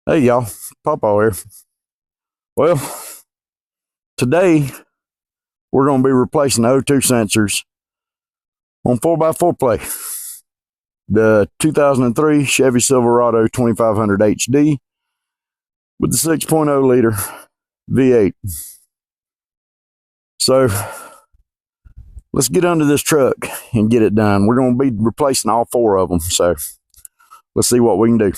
Hey y'all, Pawpaw here. Well, today we're going to be replacing the O2 sensors on 4x4 play. The 2003 Chevy Silverado 2500 HD with the 6.0 liter V8. So let's get under this truck and get it done. We're going to be replacing all four of them. So let's see what we can do.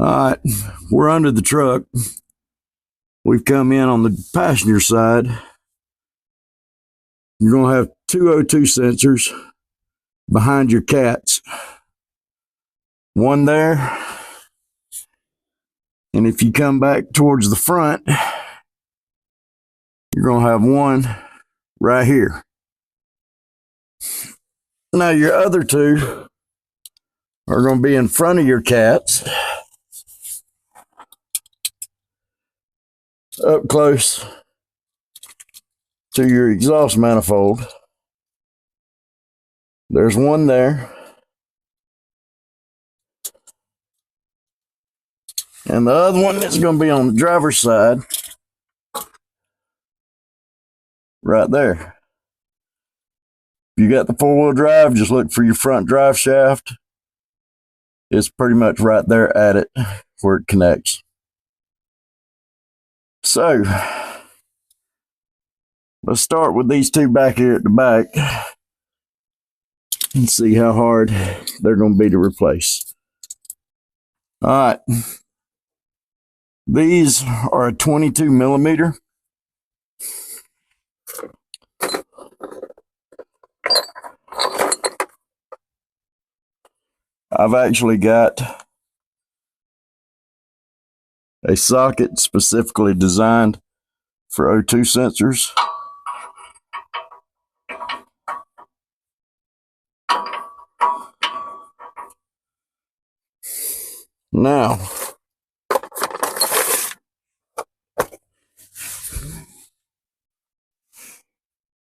All right, we're under the truck. We've come in on the passenger side. You're going to have two O2 sensors behind your cats. One there. And if you come back towards the front, you're going to have one right here. Now your other two are going to be in front of your cats, up close to your exhaust manifold. There's one there. And the other one is going to be on the driver's side, right there. If you got the four-wheel drive, just look for your front drive shaft. It's pretty much right there at it where it connects. So, let's start with these two back here at the back and see how hard they're going to be to replace. All right. These are a 22 millimeter. I've actually got a socket specifically designed for O2 sensors. Now,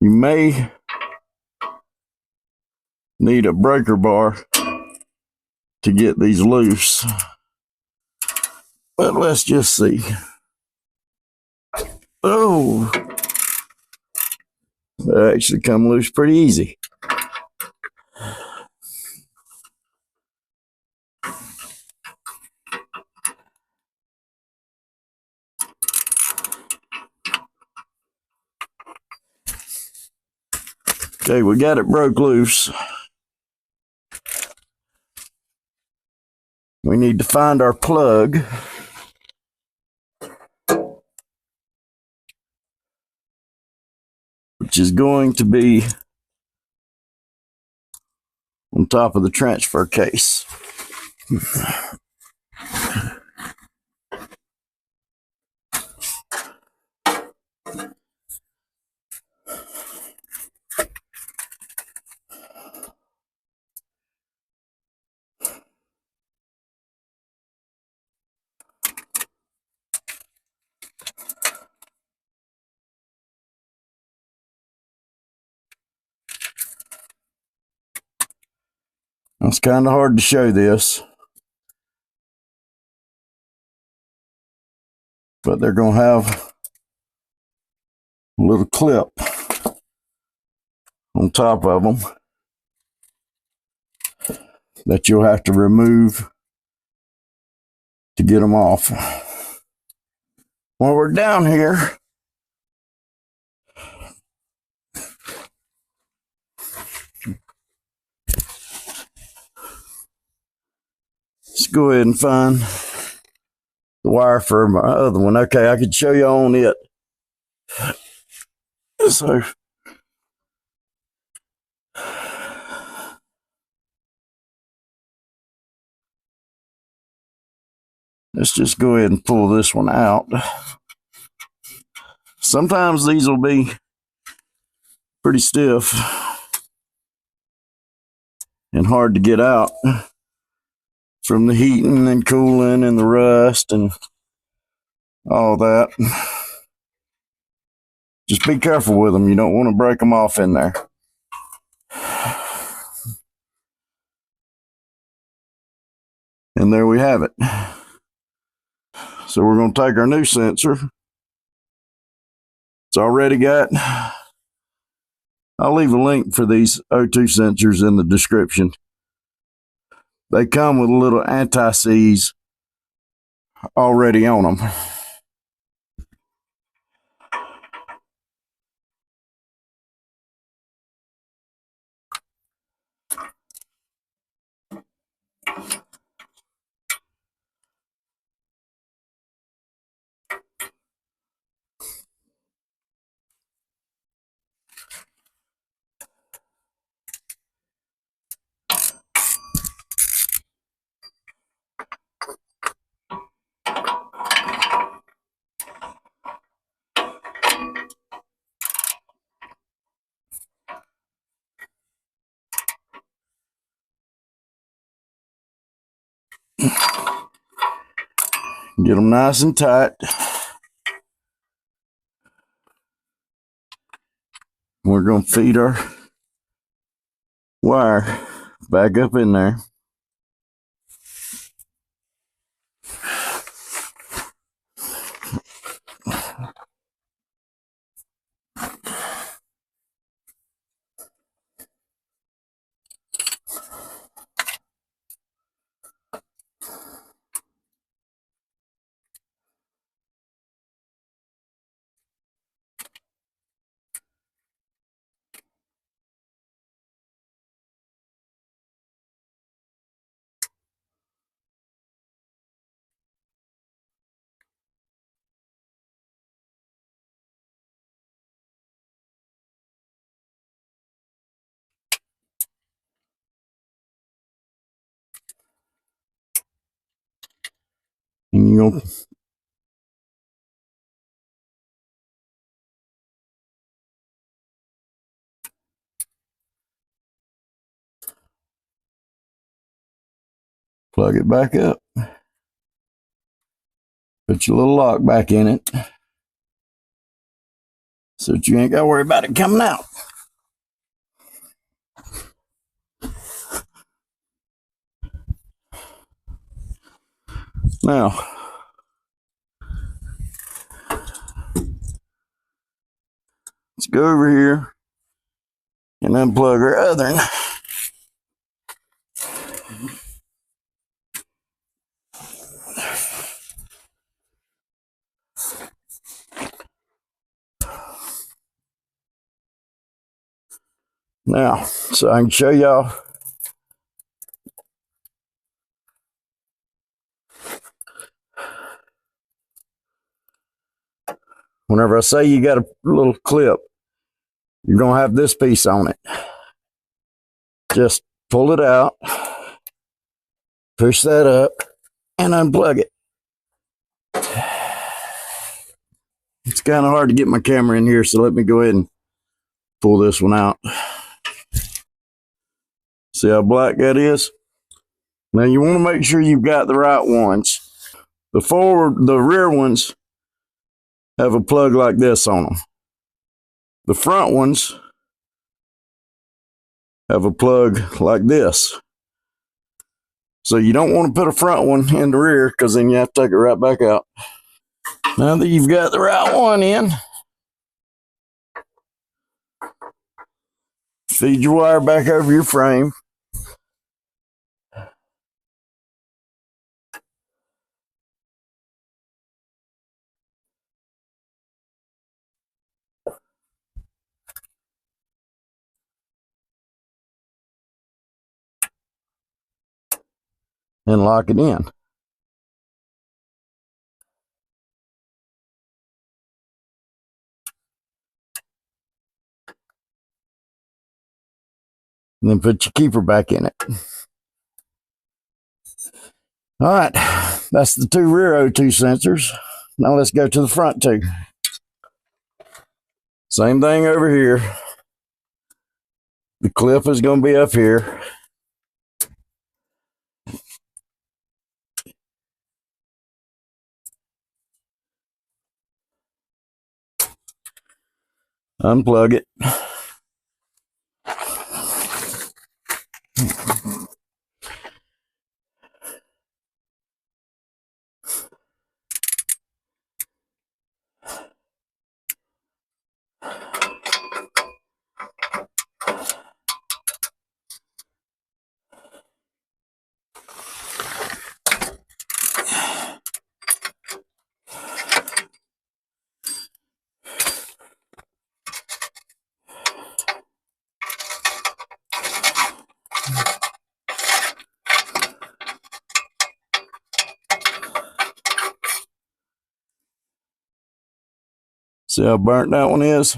you may need a breaker bar to get these loose, but let's just see. Oh, they actually come loose pretty easy. Okay, we got it broke loose. We need to find our plug. Which is going to be on top of the transfer case. It's kind of hard to show this, but they're going to have a little clip on top of them that you'll have to remove to get them off. While we're down here, let's go ahead and find the wire for my other one. Okay, I could show you on it. So, let's just go ahead and pull this one out. Sometimes these will be pretty stiff and hard to get out from the heating and cooling and the rust and all that. Just be careful with them. You don't want to break them off in there. And there we have it. So we're going to take our new sensor. It's already got, I'll leave a link for these O2 sensors in the description. They come with a little anti-seize already on them. Get them nice and tight. We're going to feed our wire back up in there. And you'll plug it back up. Put your little lock back in it so that you ain't got to worry about it coming out. Now, let's go over here and unplug our other one. Now, so I can show y'all whenever I say you got a little clip, you're going to have this piece on it. Just pull it out, push that up, and unplug it. It's kind of hard to get my camera in here, so let me go ahead and pull this one out. See how black that is? Now you want to make sure you've got the right ones. The rear ones have a plug like this on them. The front ones have a plug like this. So you don't want to put a front one in the rear because then you have to take it right back out. Now that you've got the right one in, feed your wire back over your frame. And lock it in. And then put your keeper back in it. All right, that's the two rear O2 sensors. Now let's go to the front two. Same thing over here. The clip is going to be up here. Unplug it. See how burnt that one is?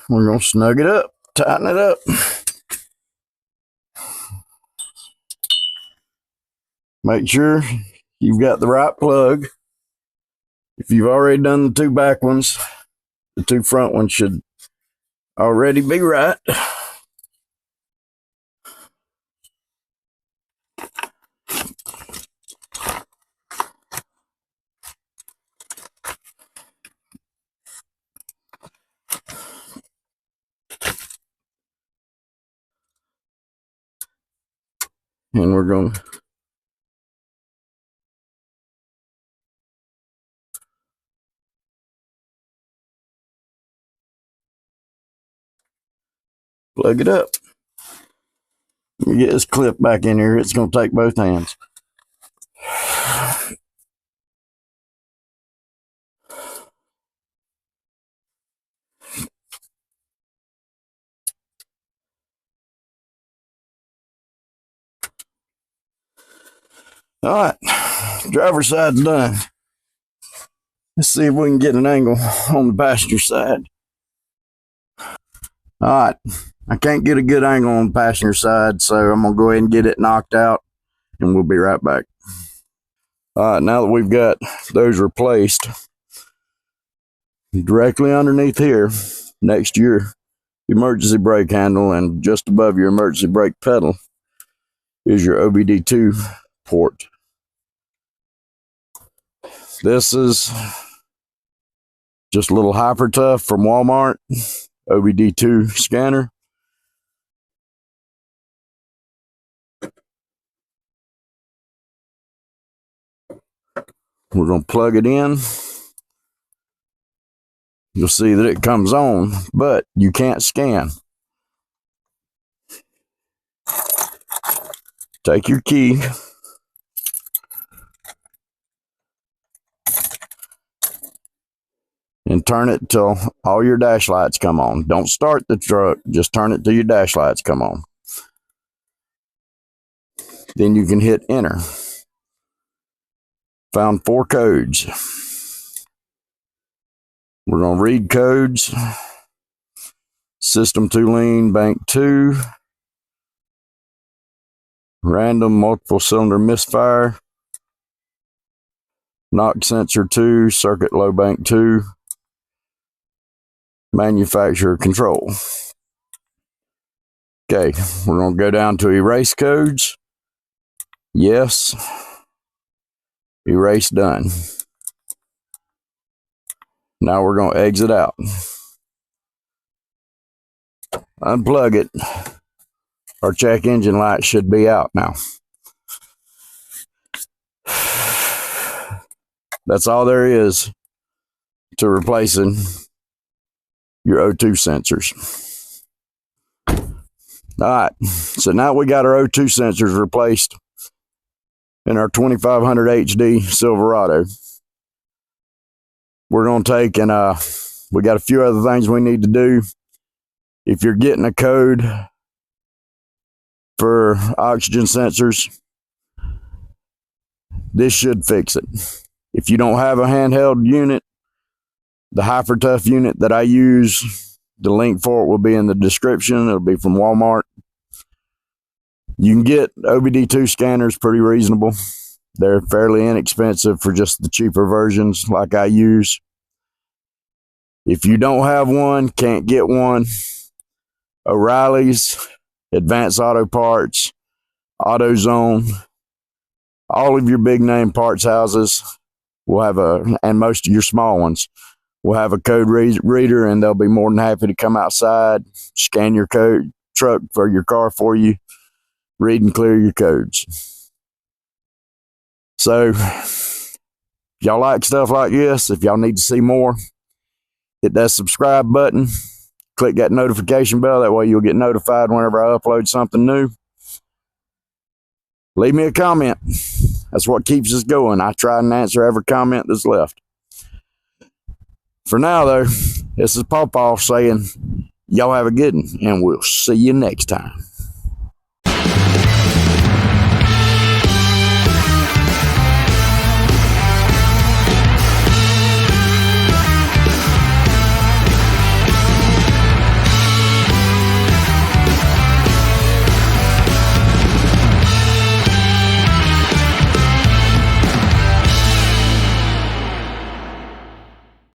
We're going to snug it up, tighten it up. Make sure you've got the right plug. If you've already done the two back ones, the two front ones should already be right. And we're going to plug it up. Let me get this clip back in here. It's going to take both hands. All right, driver's side's done. Let's see if we can get an angle on the passenger side. All right, I can't get a good angle on the passenger side, so I'm going to go ahead and get it knocked out, and we'll be right back. All right, now that we've got those replaced, directly underneath here, next to your emergency brake handle and just above your emergency brake pedal, is your OBD2 port. This is just a little hyper tough from Walmart OBD2 scanner. We're going to plug it in. You'll see that it comes on, but you can't scan. Take your key, and turn it till all your dash lights come on. Don't start the truck, just turn it till your dash lights come on. Then you can hit enter. Found 4 codes. We're going to read codes. System 2 lean, bank 2. Random multiple cylinder misfire. Knock sensor 2, circuit low bank 2. Manufacturer control. Okay, we're going to go down to erase codes. Yes. Erase done. Now we're going to exit out. Unplug it. Our check engine light should be out now. That's all there is to replacing your O2 sensors. All right, so now we got our O2 sensors replaced in our 2500 HD Silverado. We're going to take and we got a few other things we need to do. If you're getting a code for oxygen sensors, this should fix it. If you don't have a handheld unit, the HyperTough unit that I use, the link for it will be in the description. It'll be from Walmart. You can get OBD2 scanners pretty reasonable. They're fairly inexpensive for just the cheaper versions like I use. If you don't have one, can't get one, O'Reilly's, Advanced Auto Parts, AutoZone, all of your big name parts houses will have and most of your small ones will have a code reader, and they'll be more than happy to come outside, scan your code truck for your car for you, read and clear your codes. So, if y'all like stuff like this, if y'all need to see more, hit that subscribe button, click that notification bell. That way you'll get notified whenever I upload something new. Leave me a comment. That's what keeps us going. I try and answer every comment that's left. For now, though, this is Pawpaw saying, y'all have a good one, and we'll see you next time.